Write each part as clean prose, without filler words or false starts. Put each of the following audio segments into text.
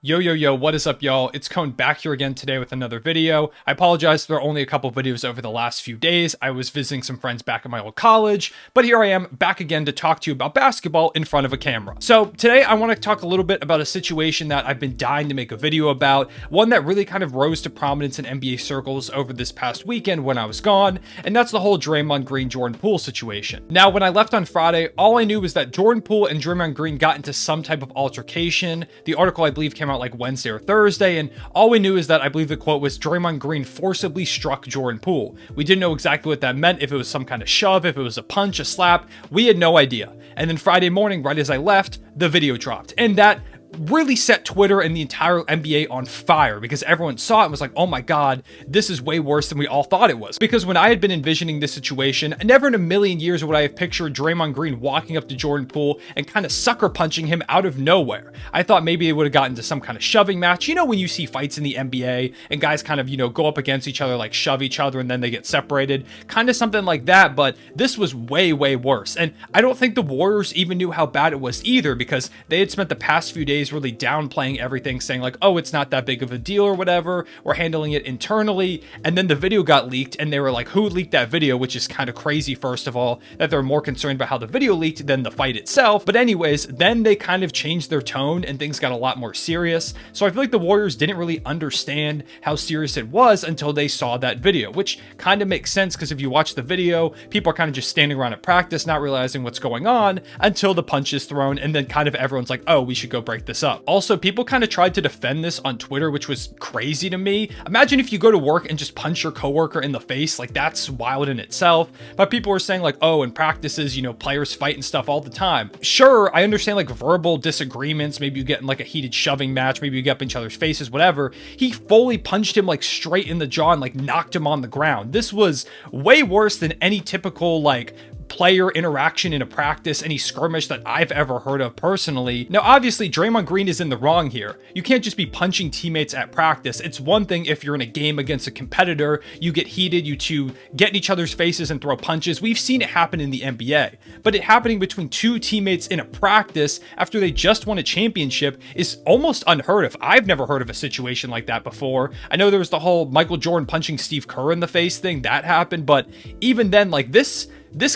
Yo, what is up, y'all? It's Cone back here again today with another video. I apologize, there are only a couple videos over the last few days. I was visiting some friends back at my old college, but here I am back again to talk to you about basketball in front of a camera. So today I want to talk a little bit about a situation that I've been dying to make a video about, one that really kind of rose to prominence in NBA circles over this past weekend when I was gone, and that's the whole Draymond Green-Jordan Poole situation. Now, when I left on Friday, all I knew was that Jordan Poole and Draymond Green got into some type of altercation. The article, I believe, came out like Wednesday or Thursday, and all we knew is that I believe the quote was Draymond Green forcibly struck Jordan Poole. We didn't know exactly what that meant, if it was some kind of shove, if it was a punch, a slap. We had no idea. And then Friday morning, right as I left, the video dropped, and that really set Twitter and the entire NBA on fire because everyone saw it and was like, oh my god, this is way worse than we all thought it was. Because when I had been envisioning this situation, never in a million years would I have pictured Draymond Green walking up to Jordan Poole and kind of sucker punching him out of nowhere. I thought maybe they would have gotten to some kind of shoving match. You know, when you see fights in the NBA and guys kind of, go up against each other, like shove each other and then they get separated, kind of something like that. But this was way worse. And I don't think the Warriors even knew how bad it was either, because they had spent the past few days really downplaying everything, saying like, oh, it's not that big of a deal or whatever, we're handling it internally. And then the video got leaked and they were like, who leaked that video? Which is kind of crazy, first of all, that they're more concerned about how the video leaked than the fight itself. But anyways, then they kind of changed their tone and things got a lot more serious. So I feel like the Warriors didn't really understand how serious it was until they saw that video, which kind of makes sense because if you watch the video, people are kind of just standing around at practice, not realizing what's going on until the punch is thrown, and then kind of everyone's like, oh, we should go break this up. Also, people kind of tried to defend this on Twitter, which was crazy to me. Imagine if you go to work and just punch your coworker in the face, like that's wild in itself. But people were saying like, oh, in practices, players fight and stuff all the time. Sure, I understand like verbal disagreements, maybe you get in like a heated shoving match, maybe you get up in each other's faces, whatever. He fully punched him like straight in the jaw and like knocked him on the ground. This was way worse than any typical like player interaction in a practice, any skirmish that I've ever heard of personally. Now, obviously, Draymond Green is in the wrong here. You can't just be punching teammates at practice. It's one thing if you're in a game against a competitor, you get heated, you two get in each other's faces and throw punches. We've seen it happen in the NBA, but it happening between two teammates in a practice after they just won a championship is almost unheard of. I've never heard of a situation like that before. I know there was the whole Michael Jordan punching Steve Kerr in the face thing that happened, but even then, like this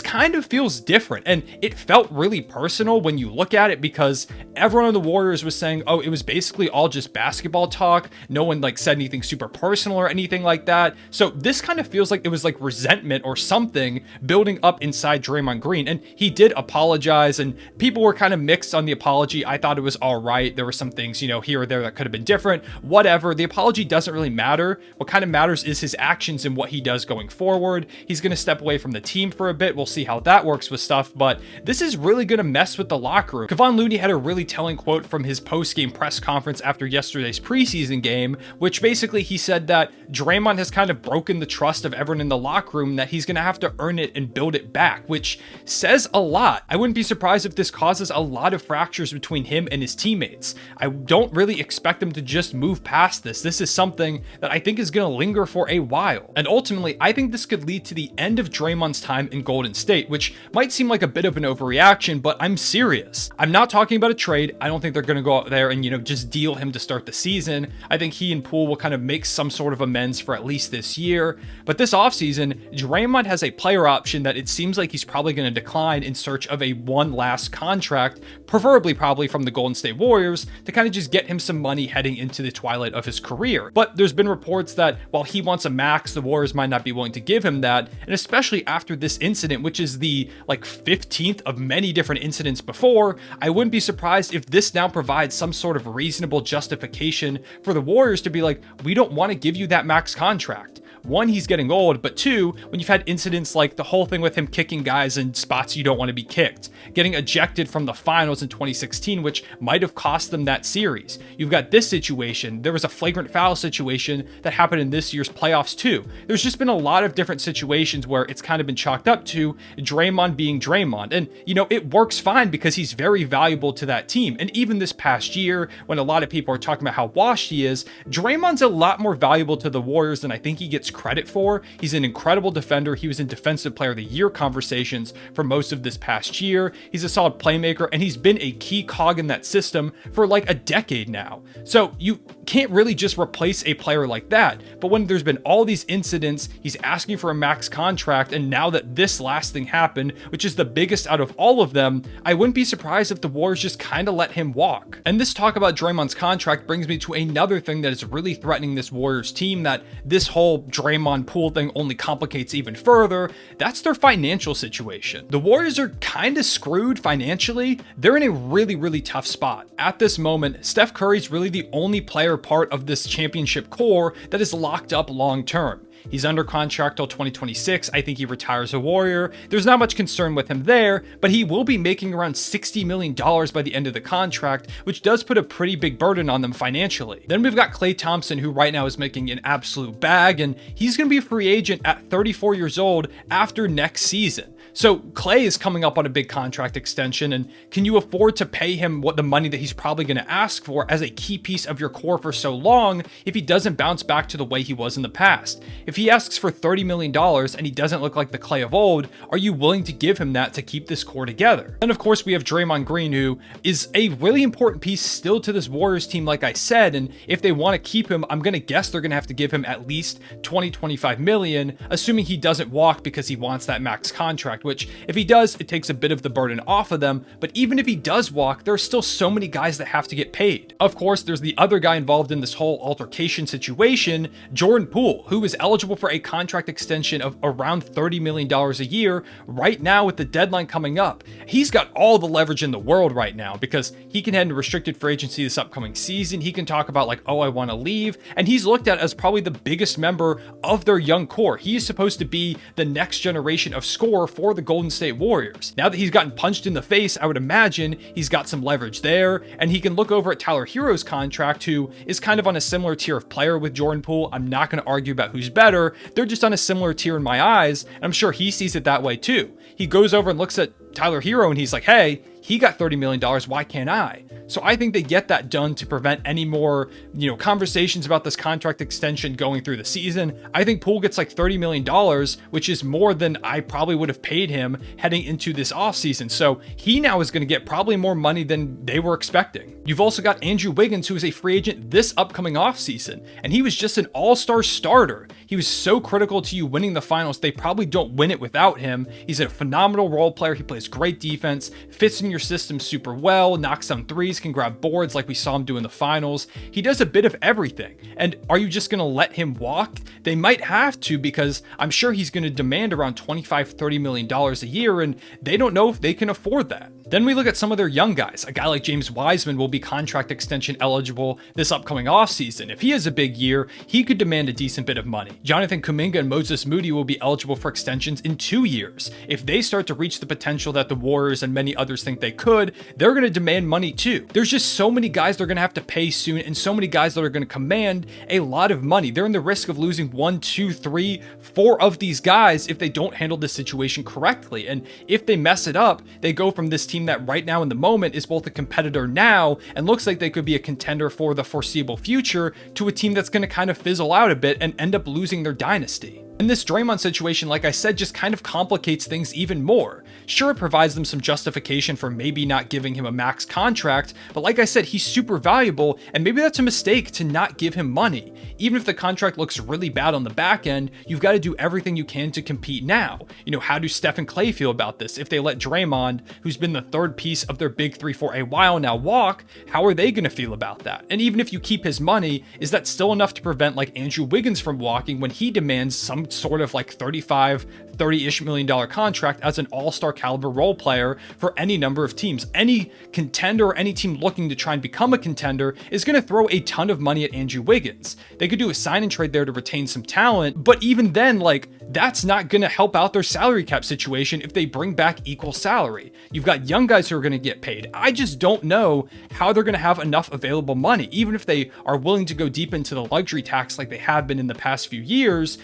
kind of feels different, and it felt really personal when you look at it, because everyone on the Warriors was saying, oh, it was basically all just basketball talk. No one like said anything super personal or anything like that. So this kind of feels like it was like resentment or something building up inside Draymond Green, and he did apologize, and people were kind of mixed on the apology. I thought it was all right. There were some things, here or there that could have been different. Whatever. The apology doesn't really matter. What kind of matters is his actions and what he does going forward. He's going to step away from the team for a bit. We'll see how that works with stuff, but this is really going to mess with the locker room. Kevon Looney had a really telling quote from his post-game press conference after yesterday's preseason game, which basically he said that Draymond has kind of broken the trust of everyone in the locker room, that he's going to have to earn it and build it back, which says a lot. I wouldn't be surprised if this causes a lot of fractures between him and his teammates. I don't really expect them to just move past this. This is something that I think is going to linger for a while, and ultimately I think this could lead to the end of Draymond's time in Golden State, which might seem like a bit of an overreaction, but I'm serious. I'm not talking about a trade. I don't think they're going to go out there and, just deal him to start the season. I think he and Poole will kind of make some sort of amends for at least this year. But this offseason, Draymond has a player option that it seems like he's probably going to decline in search of a one last contract, probably from the Golden State Warriors, to kind of just get him some money heading into the twilight of his career. But there's been reports that while he wants a max, the Warriors might not be willing to give him that, and especially after this incident, which is the 15th of many different incidents before, I wouldn't be surprised if this now provides some sort of reasonable justification for the Warriors to be like, we don't want to give you that max contract. One, he's getting old, but two, when you've had incidents like the whole thing with him kicking guys in spots you don't want to be kicked, getting ejected from the finals in 2016, which might have cost them that series. You've got this situation. There was a flagrant foul situation that happened in this year's playoffs too. There's just been a lot of different situations where it's kind of been chalked up to Draymond being Draymond. And, it works fine because he's very valuable to that team. And even this past year, when a lot of people are talking about how washed he is, Draymond's a lot more valuable to the Warriors than I think he gets credit for. He's an incredible defender. He was in Defensive Player of the Year conversations for most of this past year. He's a solid playmaker, and he's been a key cog in that system for like a decade now. So you can't really just replace a player like that. But when there's been all these incidents, he's asking for a max contract, and now that this last thing happened, which is the biggest out of all of them, I wouldn't be surprised if the Warriors just kind of let him walk. And this talk about Draymond's contract brings me to another thing that is really threatening this Warriors team, that this whole Draymond Poole thing only complicates even further. That's their financial situation. The Warriors are kind of screwed financially. They're in a really tough spot. At this moment, Steph Curry's really the only player part of this championship core that is locked up long term. He's under contract till 2026. I think he retires a Warrior. There's not much concern with him there, but he will be making around $60 million by the end of the contract, which does put a pretty big burden on them financially. Then we've got Klay Thompson, who right now is making an absolute bag, and he's going to be a free agent at 34 years old after next season. So Klay is coming up on a big contract extension, and can you afford to pay him what the money that he's probably going to ask for as a key piece of your core for so long if he doesn't bounce back to the way he was in the past? If he asks for $30 million and he doesn't look like the Klay of old, are you willing to give him that to keep this core together? And of course, we have Draymond Green, who is a really important piece still to this Warriors team, like I said, and if they want to keep him, I'm going to guess they're going to have to give him at least $20-25 million, assuming he doesn't walk because he wants that max contract, which if he does, it takes a bit of the burden off of them. But even if he does walk, there are still so many guys that have to get paid. Of course, there's the other guy involved in this whole altercation situation, Jordan Poole, who is eligible for a contract extension of around $30 million a year right now with the deadline coming up. He's got all the leverage in the world right now because he can head into restricted free agency this upcoming season. He can talk about like, oh, I want to leave. And he's looked at as probably the biggest member of their young core. He is supposed to be the next generation of scorer for the Golden State Warriors. Now that he's gotten punched in the face, I would imagine he's got some leverage there, and he can look over at Tyler Hero's contract, who is kind of on a similar tier of player with Jordan Poole. I'm not going to argue about who's better. They're just on a similar tier in my eyes, and I'm sure he sees it that way too. He goes over and looks at Tyler Hero and he's like, hey, he got $30 million. Why can't I? So I think they get that done to prevent any more, conversations about this contract extension going through the season. I think Poole gets like $30 million, which is more than I probably would have paid him heading into this offseason. So he now is going to get probably more money than they were expecting. You've also got Andrew Wiggins, who is a free agent this upcoming offseason, and he was just an all-star starter. He was so critical to you winning the finals. They probably don't win it without him. He's a phenomenal role player. He plays great defense, fits in your system super well, knocks down threes, can grab boards like we saw him do in the finals. He does a bit of everything. And are you just going to let him walk? They might have to, because I'm sure he's going to demand around $25-30 million a year, and they don't know if they can afford that. Then we look at some of their young guys. A guy like James Wiseman will be contract extension eligible this upcoming offseason. If he has a big year, he could demand a decent bit of money. Jonathan Kuminga and Moses Moody will be eligible for extensions in 2 years. If they start to reach the potential that the Warriors and many others think they could, they're going to demand money too. There's just so many guys they're going to have to pay soon, and so many guys that are going to command a lot of money. They're in the risk of losing 1, 2, 3, 4 of these guys if they don't handle this situation correctly. And if they mess it up, they go from this team that right now in the moment is both a competitor now and looks like they could be a contender for the foreseeable future to a team that's going to kind of fizzle out a bit and end up losing their dynasty. And this Draymond situation, like I said, just kind of complicates things even more. Sure, it provides them some justification for maybe not giving him a max contract, but like I said, he's super valuable, and maybe that's a mistake to not give him money. Even if the contract looks really bad on the back end, you've got to do everything you can to compete now. How do Steph and Klay feel about this? If they let Draymond, who's been the third piece of their big three for a while now, walk, how are they going to feel about that? And even if you keep his money, is that still enough to prevent like Andrew Wiggins from walking when he demands some sort of like $30-ish million contract as an all-star caliber role player for any number of teams? Any contender or any team looking to try and become a contender is going to throw a ton of money at Andrew Wiggins. They could do a sign and trade there to retain some talent, but even then, like, that's not going to help out their salary cap situation if they bring back equal salary. You've got young guys who are going to get paid. I just don't know how they're going to have enough available money. Even if they are willing to go deep into the luxury tax like they have been in the past few years,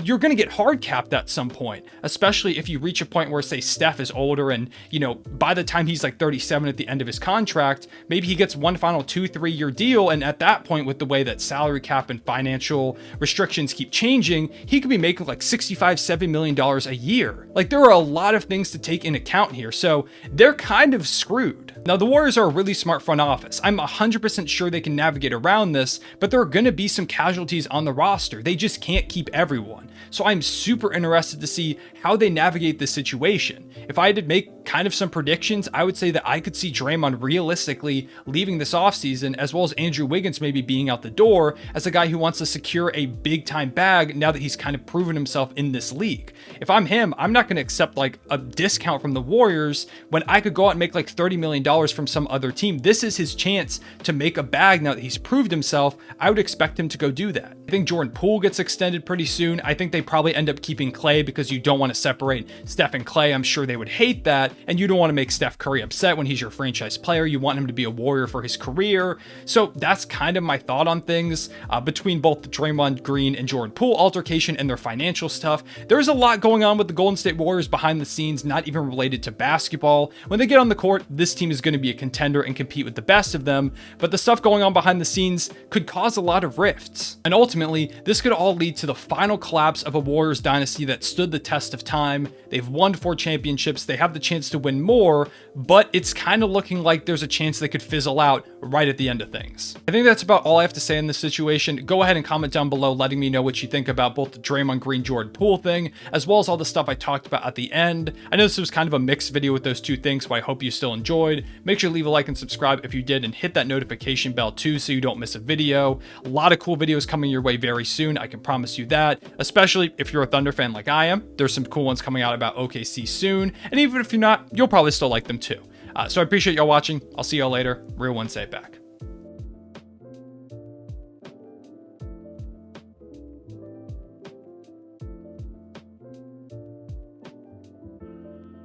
you're going to get hard capped at some point. point, especially if you reach a point where, say, Steph is older and, you know, by the time he's like 37 at the end of his contract, maybe he gets one final 2-3 year deal. And at that point, with the way that salary cap and financial restrictions keep changing, he could be making like $65-70 million a year. Like, there are a lot of things to take into account here. So they're kind of screwed. Now, the Warriors are a really smart front office. I'm 100% sure they can navigate around this, but there are going to be some casualties on the roster. They just can't keep everyone. So I'm super interested to see how they navigate this situation. If I had to make kind of some predictions, I would say that I could see Draymond realistically leaving this offseason, as well as Andrew Wiggins maybe being out the door as a guy who wants to secure a big time bag now that he's kind of proven himself in this league. If I'm him, I'm not going to accept like a discount from the Warriors when I could go out and make like $30 million from some other team. This is his chance to make a bag now that he's proved himself. I would expect him to go do that. I think Jordan Poole gets extended pretty soon. I think they probably end up keeping Clay because you don't want to separate Steph and Clay. I'm sure they would hate that. And you don't want to make Steph Curry upset when he's your franchise player. You want him to be a Warrior for his career. So that's kind of my thought on things between both the Draymond Green and Jordan Poole altercation and their financial stuff. There's a lot going on with the Golden State Warriors behind the scenes, not even related to basketball. When they get on the court, this team is going to be a contender and compete with the best of them. But the stuff going on behind the scenes could cause a lot of rifts. And ultimately, this could all lead to the final collapse of a Warriors dynasty that stood the test of time. They've won 4 championships. They have the chance to win more, but it's kind of looking like there's a chance they could fizzle out right at the end of things. I think that's about all I have to say in this situation. Go ahead and comment down below letting me know what you think about both the Draymond Green Jordan Poole thing, as well as all the stuff I talked about at the end. I know this was kind of a mixed video with those two things, so I hope you still enjoyed. Make sure to leave a like and subscribe if you did, and hit that notification bell too so you don't miss a video. A lot of cool videos coming your way very soon, I can promise you that, especially if you're a Thunder fan like I am. There's some cool ones coming out about OKC soon, and even if you're not, you'll probably still like them too. So I appreciate y'all watching. I'll see y'all later. Real One Say back.